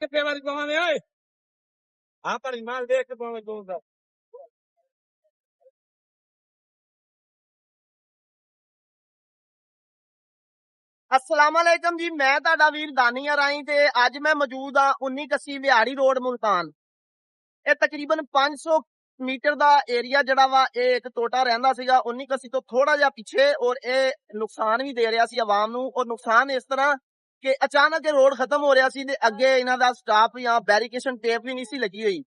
ਕਿੱਥੇ ਵਾਰੀ ਪਾਵਾਂਗੇ ਓਏ ਆ ਭਰੀ ਮਾਲ ਦੇਖ ਕੇ ਪਾਵਾਂਗੇ ਤੂੰ ਦਾ अस्सलाम वालेकुम जी, मैं तुहाडा वीर दानिया राई ते अज मैं मौजूद हाँ 19 विहाड़ी रोड मुल्तान। ये तकरीबन 500 मीटर का एरिया जड़ा वा एक टोटा रहिंदा सीगा 19 तो थोड़ा जा पिछे और ये नुकसान भी दे रहा सी आवाम नूं। और नुकसान इस तरह कि अचानक रोड खत्म हो रहा सी ते अगे इन्हां दा स्टाफ या बैरिकेशन टेप भी नहीं सी लगी हुई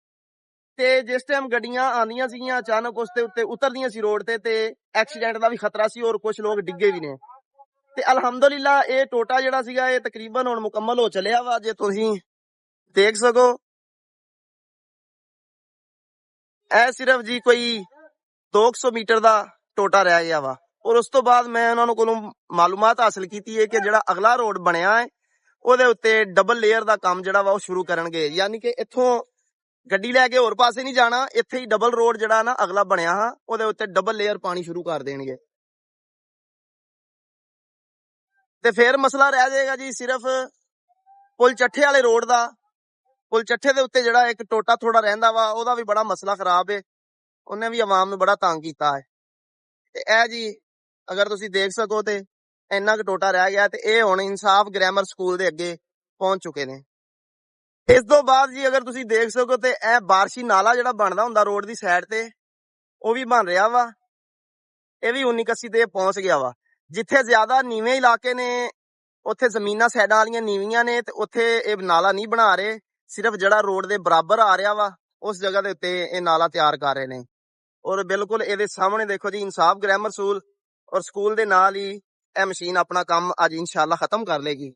ते जिस टाइम गड्डियां आंदियां सीगियां अचानक उसते उत्ते उतरदियां सी रोड ते एक्सीडेंट का भी खतरा सी और कुछ लोग डिगे भी ने। ਤੇ ਅਲਹਮਦੁਲਿਲਾ ਇਹ ਟੋਟਾ ਜਿਹੜਾ ਸੀਗਾ ਇਹ ਤਕਰੀਬਨ ਹੁਣ ਮੁਕੰਮਲ ਹੋ ਚੱਲਿਆ ਵਾ। ਜੇ ਤੁਸੀਂ ਦੇਖ ਸਕੋ ਇਹ ਸਿਰਫ ਜੀ ਕੋਈ 200 ਮੀਟਰ ਦਾ ਟੋਟਾ ਰਹਿ ਗਿਆ ਵਾ। ਔਰ ਉਸ ਤੋਂ ਬਾਅਦ ਮੈਂ ਉਹਨਾਂ ਨੂੰ ਕੋਲੋਂ ਮਾਲੂਮਾਤ ਹਾਸਲ ਕੀਤੀ ਹੈ ਕਿ ਜਿਹੜਾ ਅਗਲਾ ਰੋਡ ਬਣਿਆ ਹੈ ਉਹਦੇ ਉੱਤੇ ਡਬਲ ਲੇਅਰ ਦਾ ਕੰਮ ਜਿਹੜਾ ਵਾ ਉਹ ਸ਼ੁਰੂ ਕਰਨਗੇ। ਯਾਨੀ ਕਿ ਇੱਥੋਂ ਗੱਡੀ ਲੈ ਕੇ ਹੋਰ ਪਾਸੇ ਨਹੀਂ ਜਾਣਾ, ਇੱਥੇ ਹੀ ਡਬਲ ਰੋਡ ਜਿਹੜਾ ਨਾ ਅਗਲਾ ਬਣਿਆ ਹਾਂ ਉਹਦੇ ਉੱਤੇ ਡਬਲ ਲੇਅਰ ਪਾਣੀ ਸ਼ੁਰੂ ਕਰ ਦੇਣਗੇ ਤੇ ਫਿਰ ਮਸਲਾ ਰਹਿ ਜਾਏਗਾ ਜੀ ਸਿਰਫ ਪੁਲ ਚੱਠੇ ਵਾਲੇ ਰੋਡ ਦਾ। ਪੁਲ ਚੱਠੇ ਦੇ ਉੱਤੇ ਜਿਹੜਾ ਇੱਕ ਟੋਟਾ ਥੋੜਾ ਰਹਿੰਦਾ ਵਾ ਉਹਦਾ ਵੀ ਬੜਾ ਮਸਲਾ ਖਰਾਬ ਹੈ, ਉਹਨੇ ਵੀ ਆਵਾਮ ਨੂੰ ਬੜਾ ਤੰਗ ਕੀਤਾ ਹੈ। ਤੇ ਇਹ ਜੀ ਅਗਰ ਤੁਸੀਂ ਦੇਖ ਸਕੋ ਤੇ ਇੰਨਾ ਕੁ ਟੋਟਾ ਰਹਿ ਗਿਆ ਤੇ ਇਹ ਹੁਣ ਇਨਸਾਫ ਗ੍ਰਾਮਰ ਸਕੂਲ ਦੇ ਅੱਗੇ ਪਹੁੰਚ ਚੁੱਕੇ ਨੇ। ਇਸ ਤੋਂ ਬਾਅਦ ਜੀ ਅਗਰ ਤੁਸੀਂ ਦੇਖ ਸਕੋ ਤੇ ਇਹ ਬਾਰਸ਼ੀ ਨਾਲਾ ਜਿਹੜਾ ਬਣਦਾ ਹੁੰਦਾ ਰੋਡ ਦੀ ਸਾਈਡ ਤੇ ਉਹ ਵੀ ਬਣ ਰਿਹਾ ਵਾ। ਇਹ ਵੀ 19 ਤੇ ਪਹੁੰਚ ਗਿਆ ਵਾ। ਜਿੱਥੇ ਜ਼ਿਆਦਾ ਨੀਵੇਂ ਇਲਾਕੇ ਨੇ ਉੱਥੇ ਜ਼ਮੀਨਾਂ ਸਾਈਡਾਂ ਵਾਲੀਆਂ ਨੀਵੀਆਂ ਨੇ ਤੇ ਉੱਥੇ ਇਹ ਨਾਲਾ ਨਹੀਂ ਬਣਾ ਰਹੇ, ਸਿਰਫ ਜਿਹੜਾ ਰੋਡ ਦੇ ਬਰਾਬਰ ਆ ਰਿਹਾ ਵਾ ਉਸ ਜਗ੍ਹਾ ਦੇ ਉੱਤੇ ਇਹ ਨਾਲਾ ਤਿਆਰ ਕਰ ਰਹੇ ਨੇ। ਔਰ ਬਿਲਕੁਲ ਇਹਦੇ ਸਾਹਮਣੇ ਦੇਖੋ ਜੀ ਇਨਸਾਫ ਗ੍ਰਾਮਰ ਸਕੂਲ, ਔਰ ਸਕੂਲ ਦੇ ਨਾਲ ਹੀ ਇਹ ਮਸ਼ੀਨ ਆਪਣਾ ਕੰਮ ਅੱਜ ਇਨਸ਼ਾਅੱਲਾ ਖਤਮ ਕਰ ਲੇਗੀ।